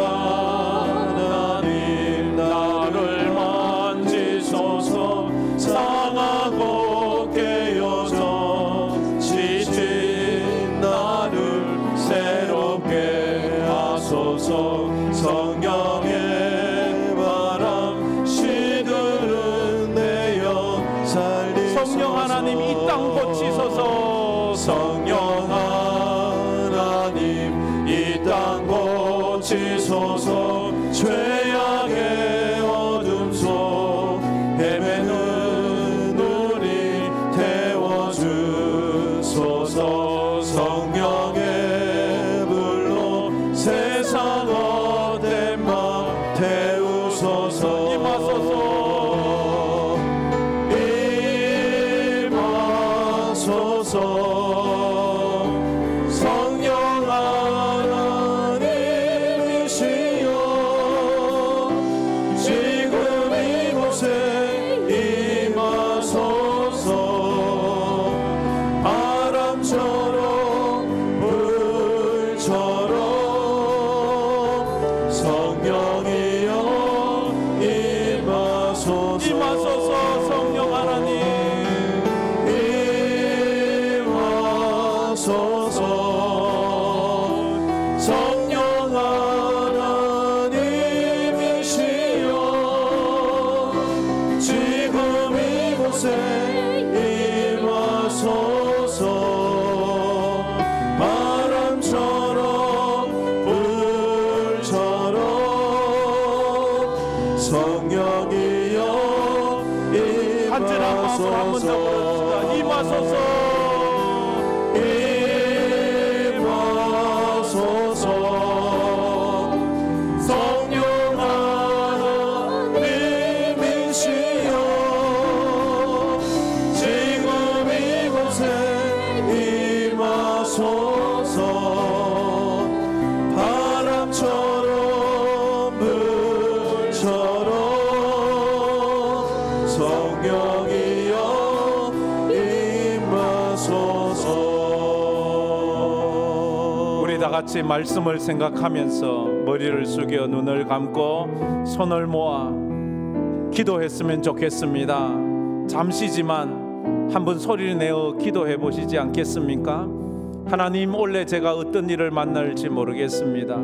하나님 나를 만지소서, 상하고 깨어져 지친 나를 새롭게 하소서. 성령의 바람 시드는 내 영 살리소서. 성령 하나님 이 땅 고치소서. 성령 하나님 이 땅 고치소서. 죄악의 어둠 속 헤매는 우리 태워주소서. 성령의 불로 세상 헛된 맘 태우소서. 임하소서. 성령 하나님이시여 지금 이곳에 임하소서. 바람처럼 불처럼 성령이여 임하소서. 임하소서. 성령 하나님 임하소서. 성령 하나님이시여 지금 이곳에 임하소서. 바람처럼 불처럼 성령이여 간절한 마음으로 한 번 더 부릅시다. 임하소서. 임하소서. 성령 하나님이시여 우리 다 같이 말씀을 생각하면서 머리를 숙여 눈을 감고 손을 모아 기도했으면 좋겠습니다. 잠시지만 한번 소리를 내어 기도해 보시지 않겠습니까? 하나님, 원래 제가 어떤 일을 만날지 모르겠습니다.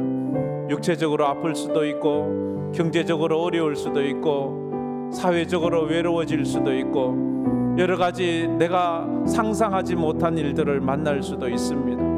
육체적으로 아플 수도 있고, 경제적으로 어려울 수도 있고, 사회적으로 외로워질 수도 있고, 여러 가지 내가 상상하지 못한 일들을 만날 수도 있습니다.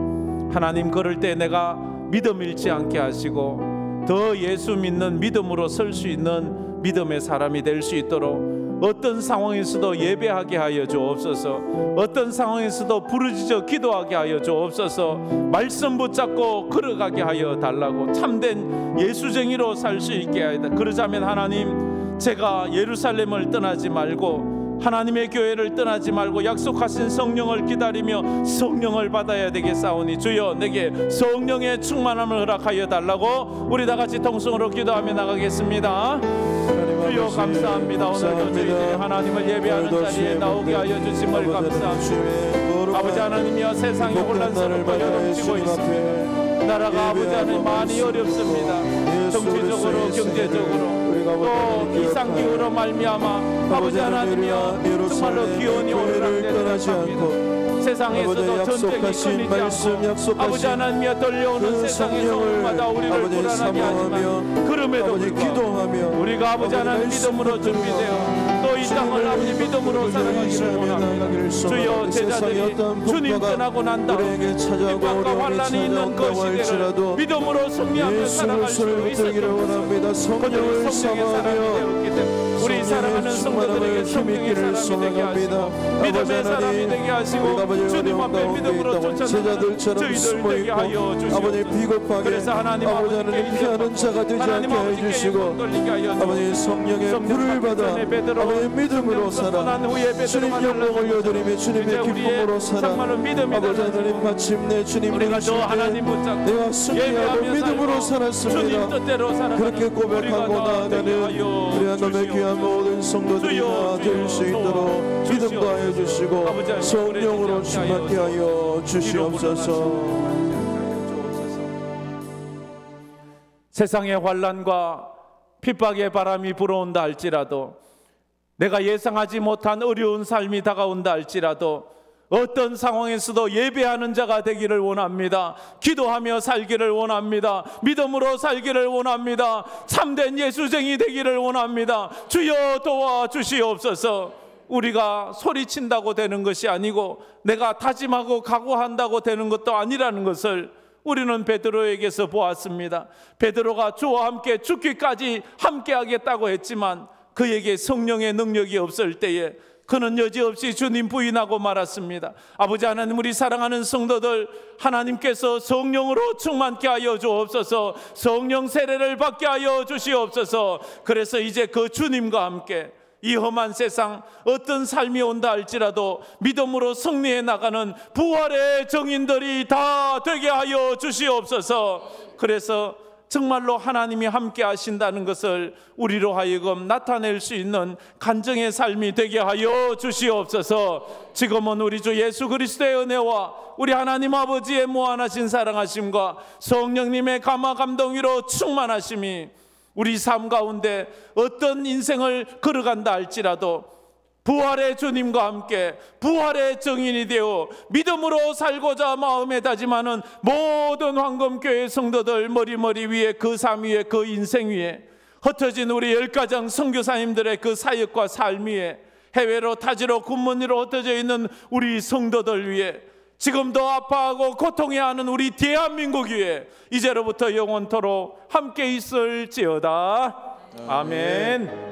하나님, 그럴 때 내가 믿음 잃지 않게 하시고 더 예수 믿는 믿음으로 설 수 있는 믿음의 사람이 될 수 있도록 어떤 상황에서도 예배하게 하여 주옵소서. 어떤 상황에서도 부르짖어 기도하게 하여 주옵소서. 말씀 붙잡고 걸어가게 하여 달라고, 참된 예수쟁이로 살 수 있게 하여. 그러자면 하나님, 제가 예루살렘을 떠나지 말고 하나님의 교회를 떠나지 말고 약속하신 성령을 기다리며 성령을 받아야 되겠사오니 주여, 내게 성령의 충만함을 허락하여 달라고 우리 다 같이 통성으로 기도하며 나가겠습니다. 주여, 감사합니다. 오늘도 저희들이 하나님을 예배하는 자리에 나오게 하여 주심을 감사합니다. 아버지 하나님이여, 세상이 혼란스럽고 여름지고 있습니다. 나라가 아버지 하나님 많이 어렵습니다. 정치적으로, 경제적으로, 또 이상기후로 말미암아 아버지 하나님이여, 정말로 기온이 오르락내리락 합니다. 세상에서도 전쟁이 끊이지 않고 아버지 하나님이여, 떨려오는 세상에서 올마다 우리를 불안하게 하지만 그럼에도 불구하고 우리가 아버지 하나님 믿음으로 준비되어 또 이 땅을 아버지 믿음으로 살아가기를 원합니다. 주여, 제자들이 주님 떠나고 난 다음 핍박과 환난이 있는 그 시대를 믿음으로 승리하며 살아갈 수 있었던 성령의 사람이 되었기 때문에 우리 사랑하는 성도들에게 성령의 사람이 되게 하시고 믿음의 사람이 되게 하시고 주님 앞에 믿음으로 쫓아나가는 저희들 되게 하여 주시옵소서. 그래서 하나님 아버지께 피하는 자가 되지 않게 해주시고, 아버지 성령의 불을 받아 아버지 믿음으로 살아 주님 영광 올려드리며 주님의 기쁨으로 살아. 아버지 하나님, 마침내 주님을 우리가 더 하나님 붙잡고 내가 승리하고 믿음으로 살았습니다. 그렇게 고백하고 나아가는 우리 하나님의 귀한 모든 성도들이 다 될 수 있도록 믿음도 하여 주시고 성령으로 충만케 하여 주시옵소서. 세상의 환난과 핍박의 바람이 불어온다 할지라도, 내가 예상하지 못한 어려운 삶이 다가온다 할지라도 어떤 상황에서도 예배하는 자가 되기를 원합니다. 기도하며 살기를 원합니다. 믿음으로 살기를 원합니다. 참된 예수쟁이 되기를 원합니다. 주여, 도와주시옵소서. 우리가 소리친다고 되는 것이 아니고 내가 다짐하고 각오한다고 되는 것도 아니라는 것을 우리는 베드로에게서 보았습니다. 베드로가 주와 함께 죽기까지 함께 하겠다고 했지만 그에게 성령의 능력이 없을 때에 그는 여지없이 주님 부인하고 말았습니다. 아버지 하나님, 우리 사랑하는 성도들, 하나님께서 성령으로 충만케 하여 주옵소서. 성령 세례를 받게 하여 주시옵소서. 그래서 이제 그 주님과 함께 이 험한 세상 어떤 삶이 온다 할지라도 믿음으로 승리해 나가는 부활의 정인들이 다 되게 하여 주시옵소서. 그래서 정말로 하나님이 함께 하신다는 것을 우리로 하여금 나타낼 수 있는 간증의 삶이 되게 하여 주시옵소서. 지금은 우리 주 예수 그리스도의 은혜와 우리 하나님 아버지의 무한하신 사랑하심과 성령님의 감화 감동으로 충만하심이 우리 삶 가운데 어떤 인생을 걸어간다 할지라도 부활의 주님과 함께 부활의 정인이 되어 믿음으로 살고자 마음에 다짐하는 모든 황금교회 성도들 머리 위에, 그 삶 위에, 그 인생 위에, 흩어진 우리 10가정 선교사님들의 그 사역과 삶 위에, 해외로 타지로 군문으로 흩어져 있는 우리 성도들 위에, 지금도 아파하고 고통해하는 우리 대한민국 위에 이제로부터 영원토록 함께 있을지어다. 아멘.